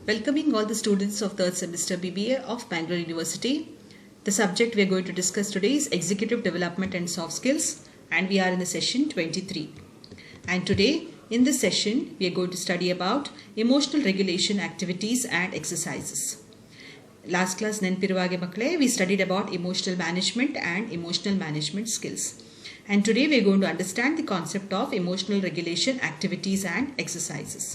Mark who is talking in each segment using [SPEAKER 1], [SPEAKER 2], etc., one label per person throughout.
[SPEAKER 1] Welcoming all the students of third semester BBA of Bangalore University. The subject we are going to discuss today is Executive Development and Soft Skills, and we are in the session 23. And today in this session we are going to study about emotional regulation activities and exercises. Last class ನೆನಪಿರುವಾಗೆ ಮಕ್ಕಳೇ we studied about emotional management and emotional management skills. And today we are going to understand the concept of emotional regulation activities and exercises.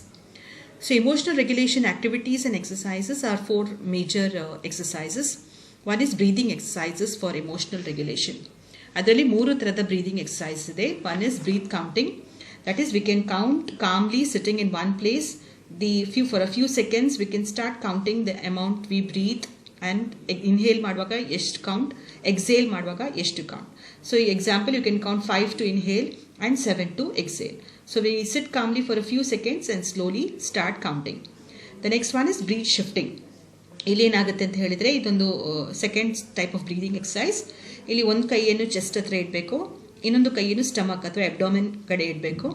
[SPEAKER 1] So emotional regulation activities and exercises are four major exercises. One is breathing exercises for emotional regulation. ಅದರಲ್ಲಿ ಮೂರು ತರದ breathing exercise ಇದೆ. One is breath counting. That is, we can count calmly sitting in one place. For a few seconds we can start counting the amount we breathe and inhale ಮಾಡುವಾಗ ಎಷ್ಟು count, exhale ಮಾಡುವಾಗ ಎಷ್ಟು count. So example, you can count 5 to inhale and 7 to exhale. So we sit calmly for a few seconds and slowly start counting. The next one is breath shifting. ಇಲ್ಲಿ ಏನಾಗುತ್ತೆ ಅಂತ ಹೇಳಿದ್ರೆ ಇದೊಂದು second type of breathing exercise. ಇಲ್ಲಿ ಒಂದು ಕೈಯನ್ನು chest ಹತ್ರ ಇಡಬೇಕು, ಇನ್ನೊಂದು ಕೈಯನ್ನು ಸ್ಟಮಕ್ ಅಥವಾ ಅಬ್ಡೋಮೆನ್ ಕಡೆ ಇಡಬೇಕು.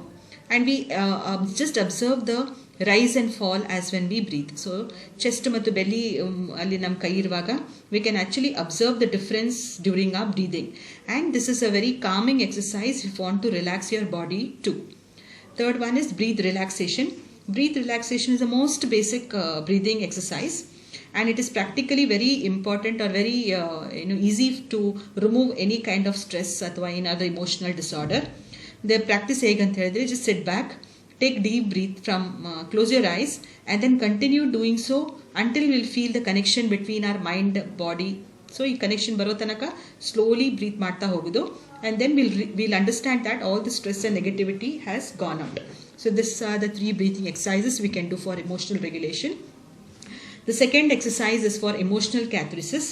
[SPEAKER 1] And we just observe the rise and fall as when we breathe. So chest ಮತ್ತು ಬೆಲ್ಲಿ ಅಲ್ಲಿ ನಮ್ಮ ಕೈ ಇರುವಾಗ we can actually observe the difference during a breathing. And this is a very calming exercise if want to relax your body too. Third one is breath relaxation. Breath relaxation is the most basic breathing exercise, and it is practically very important or very easy to remove any kind of stress or any other emotional disorder. The practice hegante helidre, just sit back, take deep breath from close your eyes and then continue doing so until we'll feel the connection between our mind body. So ಈ connection ಬರೋ ತನಕ slowly breathe ಮಾಡ್ತಾ ಹೋಗೋದು, and then we'll understand that all the stress and negativity has gone out. So these are the three breathing exercises we can do for emotional regulation. The second exercise is for emotional catharsis.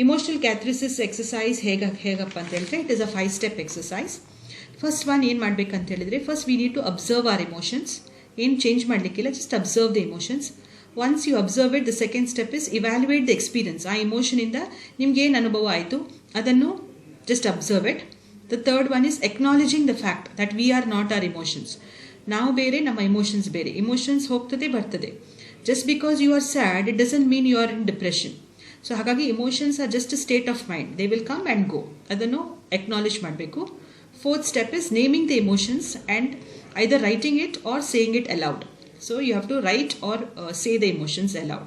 [SPEAKER 1] Emotional catharsis exercise ಹೇಗಪ್ಪ ಅಂತ ಹೇಳಿದ್ರೆ it is a 5-step exercise. First one ಏನು ಮಾಡ್ಬೇಕಂತ ಹೇಳಿದ್ರೆ, first we need to observe our emotions. ಏನು change ಮಾಡಲಿಕ್ಕಿಲ್ಲ, just observe the emotions. Once you observe it, the second step is evaluate the experience. ಆ ಎಮೋಷನಿಂದ ನಿಮ್ಗೆ ಏನು ಅನುಭವ ಆಯಿತು ಅದನ್ನು just observe it. The third one is acknowledging the fact that we are not our emotions. ನಾವು ಬೇರೆ, ನಮ್ಮ emotions ಬೇರೆ. ಎಮೋಷನ್ಸ್ ಹೋಗ್ತದೆ ಬರ್ತದೆ. Just because you are sad, it doesn't mean you are in depression. So ಹಾಗಾಗಿ emotions are just a state of mind. They will come and go. ಅದನ್ನು acknowledge ಮಾಡಬೇಕು. Fourth step is naming the emotions and either writing it or saying it aloud. So you have to write or say the emotions aloud.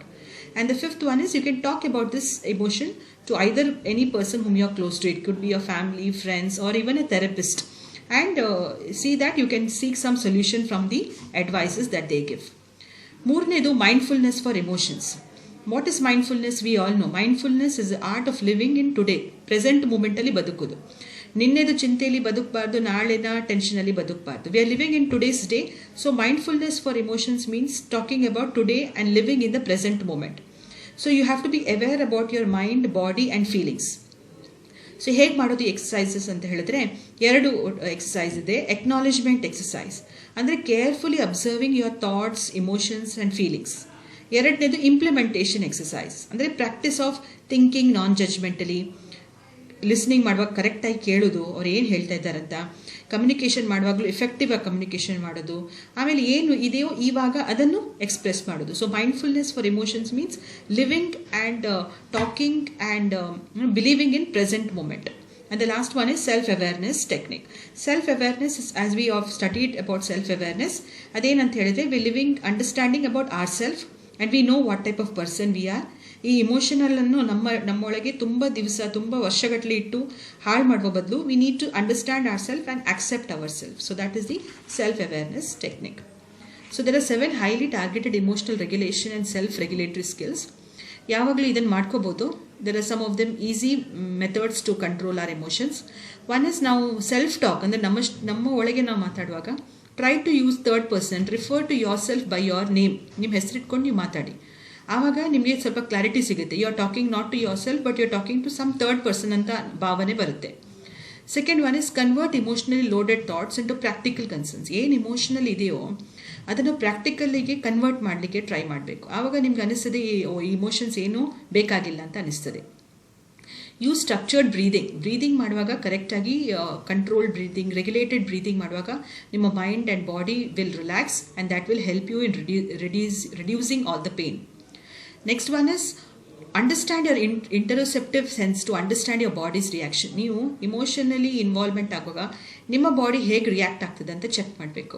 [SPEAKER 1] And the fifth one is you can talk about this emotion to either any person whom you are close to. It could be your family, friends, or even a therapist. And see that you can seek some solution from the advices that they give. ಮೂರನೇದು mindfulness for emotions. What is mindfulness? We all know. Mindfulness is the art of living in today. Present moment ಅಲ್ಲಿ ಬದುಕೋದು. ನಿನ್ನೆದು ಚಿಂತೆಯಲ್ಲಿ ಬದುಕಬಾರ್ದು, ನಾಳೆನ ಟೆನ್ಷನಲ್ಲಿ ಬದುಕಬಾರ್ದು. We are living in today's day. So mindfulness for emotions means talking about today and living in the present moment. So you have to be aware about your mind, body and feelings. So ಹೇಗೆ ಮಾಡೋದು exercises ಅಂತ ಹೇಳಿದ್ರೆ, ಎರಡು exercise ಇದೆ. Acknowledgement exercise ಅಂದರೆ carefully observing your thoughts, emotions and feelings. ಎರಡನೇದು implementation exercise ಅಂದರೆ practice of thinking non ಜಜ್ಮೆಂಟಲಿ, listening ಮಾಡುವಾಗ ಕರೆಕ್ಟಾಗಿ ಕೇಳೋದು ಅವ್ರು ಏನು ಹೇಳ್ತಾ ಇದ್ದಾರಂತ, ಕಮ್ಯುನಿಕೇಷನ್ ಮಾಡುವಾಗಲೂ ಎಫೆಕ್ಟಿವ್ ಆಗಿ ಕಮ್ಯುನಿಕೇಷನ್ ಮಾಡೋದು, ಆಮೇಲೆ ಏನು ಇದೆಯೋ ಇವಾಗ ಅದನ್ನು ಎಕ್ಸ್ಪ್ರೆಸ್ ಮಾಡೋದು. So mindfulness for emotions means living and talking and believing in present moment. And the last one is self-awareness technique. Self-awareness is, as we have studied about self-awareness, ಅದೇನಂತ ಹೇಳಿದ್ರೆ we living understanding about ourselves and we know what type of person we are. ಈ ಇಮೋಷನಲನ್ನು ನಮ್ಮೊಳಗೆ ತುಂಬ ವರ್ಷಗಟ್ಟಲೆ ಇಟ್ಟು ಹಾಳು ಮಾಡುವ ಬದಲು we need to understand our self and accept our self. So that is the self awareness technique. So there are 7 highly targeted emotional regulation and self regulatory skills. ಯಾವಾಗಲೂ ಇದನ್ನು ಮಾಡ್ಕೋಬೋದು. There are some of them easy methods to control our emotions. One is ನಾವು self talk ಅಂದರೆ ನಮ್ಮ ಒಳಗೆ ನಾವು ಮಾತಾಡುವಾಗ try to use third person, refer to yourself by your name. ನಿಮ್ಮ ಹೆಸರಿಟ್ಕೊಂಡು ನೀವು ಮಾತಾಡಿ. ಆವಾಗ ನಿಮಗೆ ಸ್ವಲ್ಪ ಕ್ಲಾರಿಟಿ ಸಿಗುತ್ತೆ. You are talking not to yourself but you are talking to some third person ಅಂತ ಭಾವನೆ ಬರುತ್ತೆ. Second one is convert emotionally loaded thoughts into practical concerns. ಏನು ಇಮೋಷನಲ್ ಇದೆಯೋ ಅದನ್ನು ಪ್ರಾಕ್ಟಿಕಲ್ಲಿಗೆ ಕನ್ವರ್ಟ್ ಮಾಡಲಿಕ್ಕೆ ಟ್ರೈ ಮಾಡಬೇಕು. ಆವಾಗ ನಿಮ್ಗೆ ಅನಿಸ್ತದೆ ಈ ಇಮೋಷನ್ಸ್ ಏನೂ ಬೇಕಾಗಿಲ್ಲ ಅಂತ ಅನಿಸ್ತದೆ. ಯೂಸ್ ಸ್ಟ್ರಕ್ಚರ್ಡ್ ಬ್ರೀದಿಂಗ್ ಮಾಡುವಾಗ ಕರೆಕ್ಟಾಗಿ ಕಂಟ್ರೋಲ್ಡ್ ಬ್ರೀದಿಂಗ್, ರೆಗ್ಯುಲೇಟೆಡ್ ಬ್ರೀದಿಂಗ್ ಮಾಡುವಾಗ ನಿಮ್ಮ mind and body will relax and that will help you in reducing all the pain. Next one is understand your interoceptive sense to understand your body's reaction. ನೀವು emotionally involvement ಆಗುವಾಗ ನಿಮ್ಮ body ಹೇಗೆ react ಆಗ್ತದೆ ಅಂತ check ಮಾಡಬೇಕು.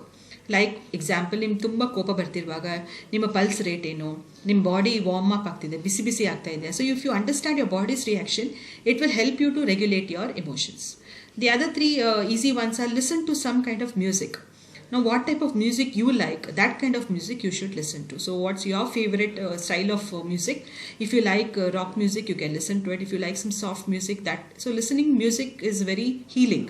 [SPEAKER 1] Like example, ನಿಮ್ಗೆ ತುಂಬ ಕೋಪ ಬರ್ತಿರುವಾಗ ನಿಮ್ಮ ಪಲ್ಸ್ ರೇಟ್ ಏನು, ನಿಮ್ಮ ಬಾಡಿ ವಾರ್ಮ್ ಅಪ್ ಆಗ್ತಿದೆ, ಬಿಸಿ ಆಗ್ತಾ ಇದೆ. So if you understand your body's reaction, it will help you to regulate your emotions. The other 3 easy ones are listen to some kind of music. Now what type of music you like, that kind of music you should listen to. So what's your favorite style of music? If you like rock music, you can listen to it. If you like some soft music, so listening music is very healing.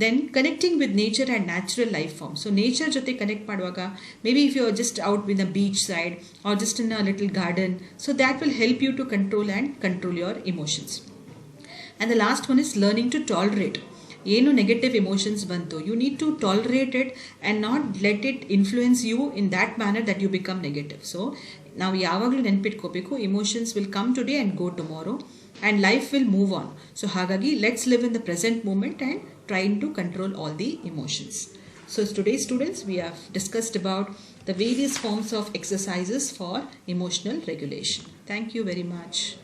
[SPEAKER 1] Then connecting with nature and natural life form. So nature jote connect ಮಾಡುವಾಗ, maybe if you are just out with a beach side or just in a little garden, so that will help you to control your emotions. And the last one is learning to tolerate. ಏನು negative emotions ಬಂತು, you need to tolerate it and not let it influence you in that manner that you become negative. So ನಾವು ಯಾವಾಗಲೂ ನೆನಪಿಟ್ಕೋಬೇಕು, emotions will come today and go tomorrow and life will move on. So ಹಾಗಾಗಿ let's live in the present moment and trying to control all the emotions. So today students, we have discussed about the various forms of exercises for emotional regulation. Thank you very much.